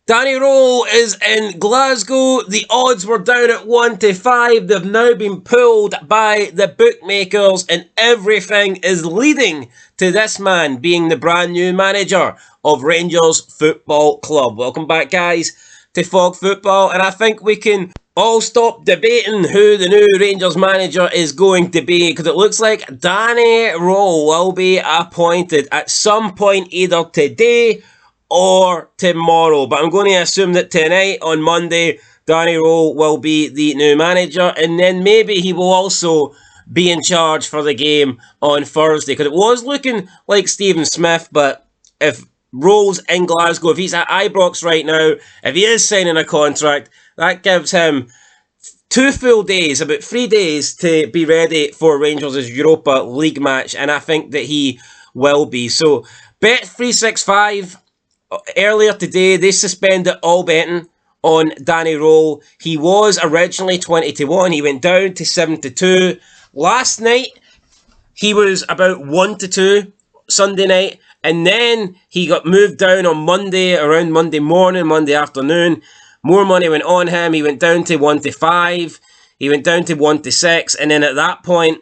Danny Rohl is in Glasgow. The odds were down at 1-5. They've now been pulled by the bookmakers, and everything is leading to this man being the brand new manager of Rangers Football Club. Welcome back, guys, to Fog Football, and I think we can all stop debating who the new Rangers manager is going to be, because it looks like Danny Rohl will be appointed at some point either today or tomorrow. But I'm going to assume that tonight, on Monday, Danny Rohl will be the new manager, and then maybe he will also be in charge for the game on Thursday, because it was looking like Stephen Smith. But if Rohl's in Glasgow, if he's at Ibrox right now, if he is signing a contract, that gives him 2 full days, about 3 days, to be ready for Rangers' Europa League match, and I think that he will be. So, Bet365, earlier today, they suspended all betting on Danny Rohl. He was originally 20-1. He went down to 7-2. Last night, he was about 1-2, Sunday night. And then he got moved down on Monday, around Monday morning, Monday afternoon. More money went on him. He went down to 1-5. He went down to 1-6. And then at that point,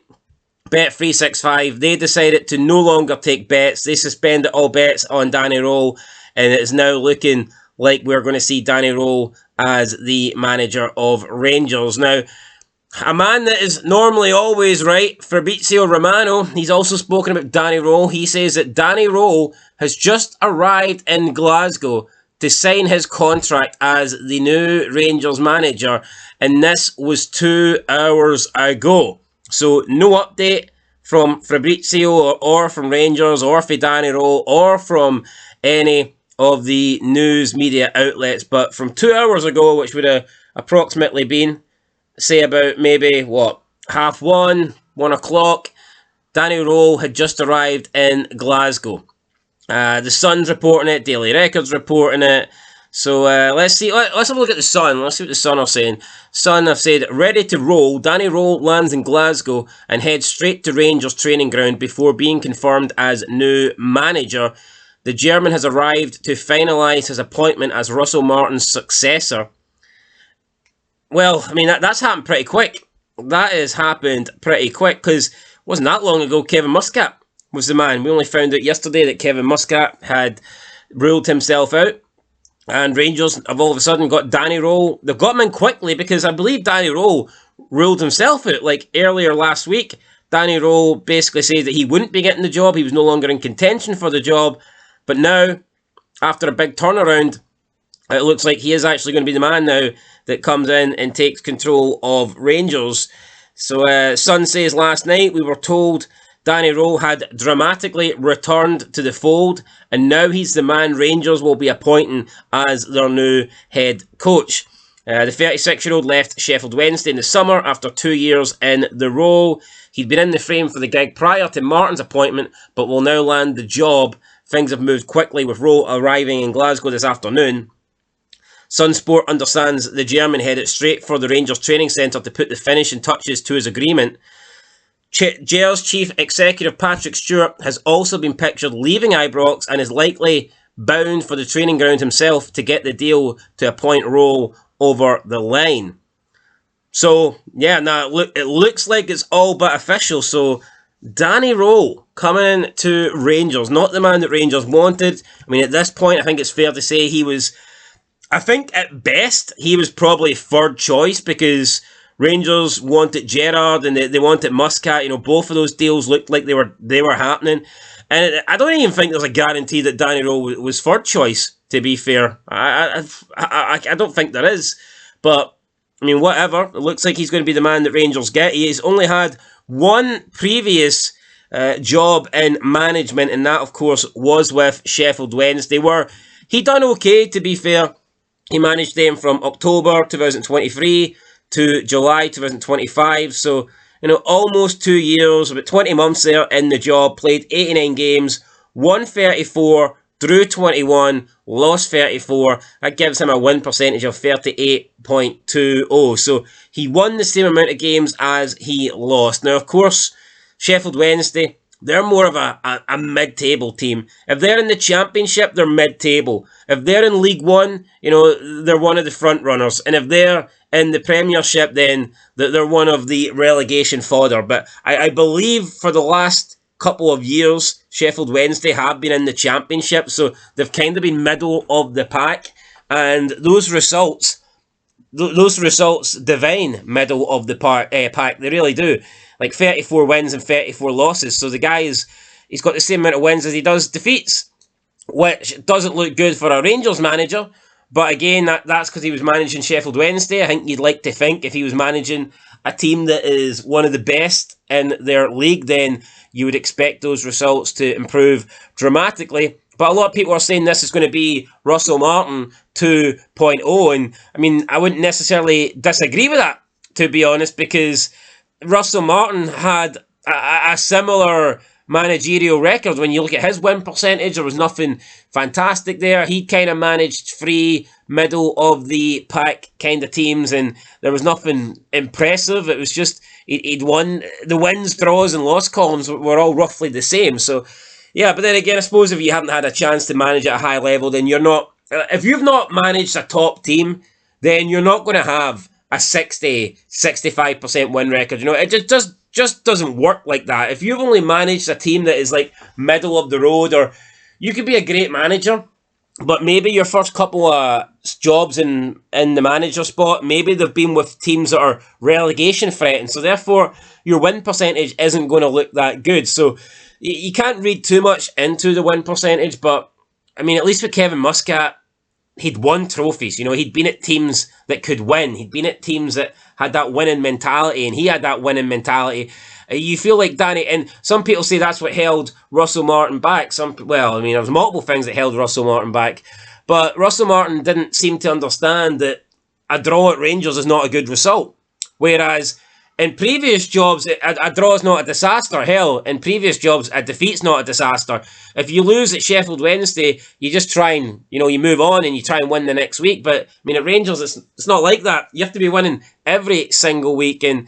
Bet365, they decided to no longer take bets. They suspended all bets on Danny Rohl. And it is now looking like we're going to see Danny Rohl as the manager of Rangers. Now, a man that is normally always right, Fabrizio Romano, he's also spoken about Danny Rohl. He says that Danny Rohl has just arrived in Glasgow to sign his contract as the new Rangers manager, and this was 2 hours ago. So no update from Fabrizio or from Rangers or from Danny Rohl or from any of the news media outlets, but from 2 hours ago, which would have approximately been, say, about maybe, 1:30, 1 o'clock, Danny Rohl had just arrived in Glasgow. The Sun's reporting it, Daily Record's reporting it. So let's see. Let's have a look at the Sun. Let's see what the Sun are saying. Sun have said, ready to roll. Danny Rohl lands in Glasgow and heads straight to Rangers training ground before being confirmed as new manager. The German has arrived to finalise his appointment as Russell Martin's successor. Well, I mean, that's happened pretty quick. That has happened pretty quick, because it wasn't that long ago Kevin Muscat was the man. We only found out yesterday that Kevin Muscat had ruled himself out, and Rangers have all of a sudden got Danny Rohl. They've got him in quickly, because I believe Danny Rohl ruled himself out. Like earlier last week, Danny Rohl basically said that he wouldn't be getting the job. He was no longer in contention for the job. But now, after a big turnaround, it looks like he is actually going to be the man now that comes in and takes control of Rangers. So, Sun says last night we were told Danny Rohl had dramatically returned to the fold, and now he's the man Rangers will be appointing as their new head coach. The 36-year-old left Sheffield Wednesday in the summer after 2 years in the role. He'd been in the frame for the gig prior to Martin's appointment, but will now land the job. Things have moved quickly, with Rohl arriving in Glasgow this afternoon. Sunsport understands the German headed straight for the Rangers training centre to put the finishing touches to his agreement. Gers Chief Executive Patrick Stewart has also been pictured leaving Ibrox and is likely bound for the training ground himself to get the deal to appoint Rohl over the line. So, yeah, now it looks like it's all but official. So, Danny Rohl coming to Rangers, not the man that Rangers wanted. I mean, at this point, I think it's fair to say I think at best, he was probably third choice, because Rangers wanted Gerrard and they wanted Muscat. You know, both of those deals looked like they were happening. And I don't even think there's a guarantee that Danny Rohl was third choice, to be fair. I don't think there is. But, I mean, whatever. It looks like he's going to be the man that Rangers get. He's only had one previous job in management, and that, of course, was with Sheffield Wednesday, where he done okay, to be fair. He managed them from October 2023 to July 2025, so, you know, almost 2 years, about 20 months there in the job, played 89 games, won 34, drew 21, lost 34. That gives him a win percentage of 38.20. So he won the same amount of games as he lost. Now, of course, Sheffield Wednesday, they're more of a mid-table team. If they're in the Championship, they're mid-table. If they're in League One, they're one of the front runners. And if they're in the Premiership, then they're one of the relegation fodder. But I believe for the last couple of years, Sheffield Wednesday have been in the Championship, so they've kind of been middle of the pack. And those results divine middle of the pack. They really do. Like 34 wins and 34 losses. So the guy he's got the same amount of wins as he does defeats, which doesn't look good for a Rangers manager. But again, that's because he was managing Sheffield Wednesday. I think you'd like to think if he was managing a team that is one of the best in their league, then you would expect those results to improve dramatically. But a lot of people are saying this is going to be Russell Martin 2.0. And I mean, I wouldn't necessarily disagree with that, to be honest, because Russell Martin had a similar managerial record. When you look at his win percentage, there was nothing fantastic there. He kind of managed three middle of the pack kind of teams, and there was nothing impressive. It was just he'd won. The wins, draws, and loss columns were all roughly the same. So yeah, but then again, I suppose if you haven't had a chance to manage at a high level, then you're not. If you've not managed a top team, then you're not going to have a 65% win record. It just doesn't work like that. If you've only managed a team that is like middle of the road, or you could be a great manager, but maybe your first couple of jobs in the manager spot, maybe they've been with teams that are relegation threatened. So therefore, your win percentage isn't going to look that good. So you can't read too much into the win percentage, but I mean, at least with Kevin Muscat, he'd won trophies. He'd been at teams that could win. He'd been at teams that had that winning mentality, and he had that winning mentality. You feel like Danny, and some people say that's what held Russell Martin back. There was multiple things that held Russell Martin back, but Russell Martin didn't seem to understand that a draw at Rangers is not a good result. Whereas in previous jobs, a draw is not a disaster. Hell, in previous jobs, a defeat's not a disaster. If you lose at Sheffield Wednesday, you just try and, you move on and you try and win the next week. But, I mean, at Rangers, it's not like that. You have to be winning every single week, and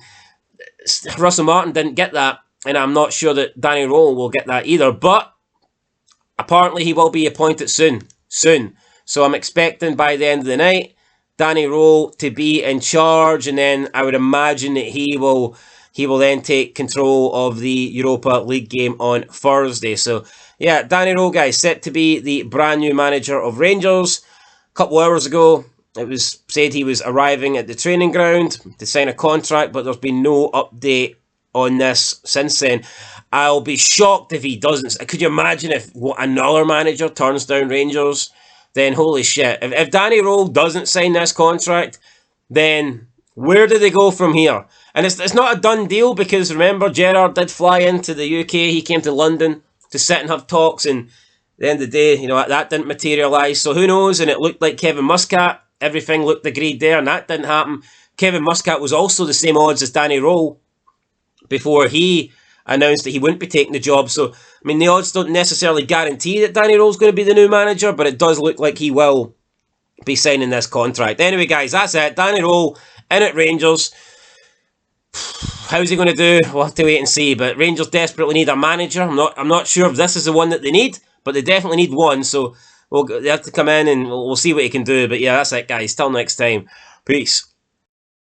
Russell Martin didn't get that, and I'm not sure that Danny Rohl will get that either. But apparently he will be appointed soon. So I'm expecting by the end of the night, Danny Rohl to be in charge, and then I would imagine that he will then take control of the Europa League game on Thursday. So yeah, Danny Rohl, guys, set to be the brand new manager of Rangers. A couple hours ago, it was said he was arriving at the training ground to sign a contract, but there's been no update on this since then. I'll be shocked if he doesn't. Could you imagine if another manager turns down Rangers? Then holy shit. If Danny Rohl doesn't sign this contract, then where do they go from here? And it's not a done deal, because remember, Gerrard did fly into the UK. He came to London to sit and have talks, and at the end of the day, that didn't materialise. So who knows? And it looked like Kevin Muscat. Everything looked agreed there, and that didn't happen. Kevin Muscat was also the same odds as Danny Rohl before he announced that he wouldn't be taking the job. So, I mean, the odds don't necessarily guarantee that Danny Rohl's going to be the new manager, but it does look like he will be signing this contract. Anyway, guys, that's it. Danny Rohl in at Rangers. How's he going to do? We'll have to wait and see. But Rangers desperately need a manager. I'm not sure if this is the one that they need, but they definitely need one. So they have to come in, and we'll see what he can do. But yeah, that's it, guys. Till next time. Peace.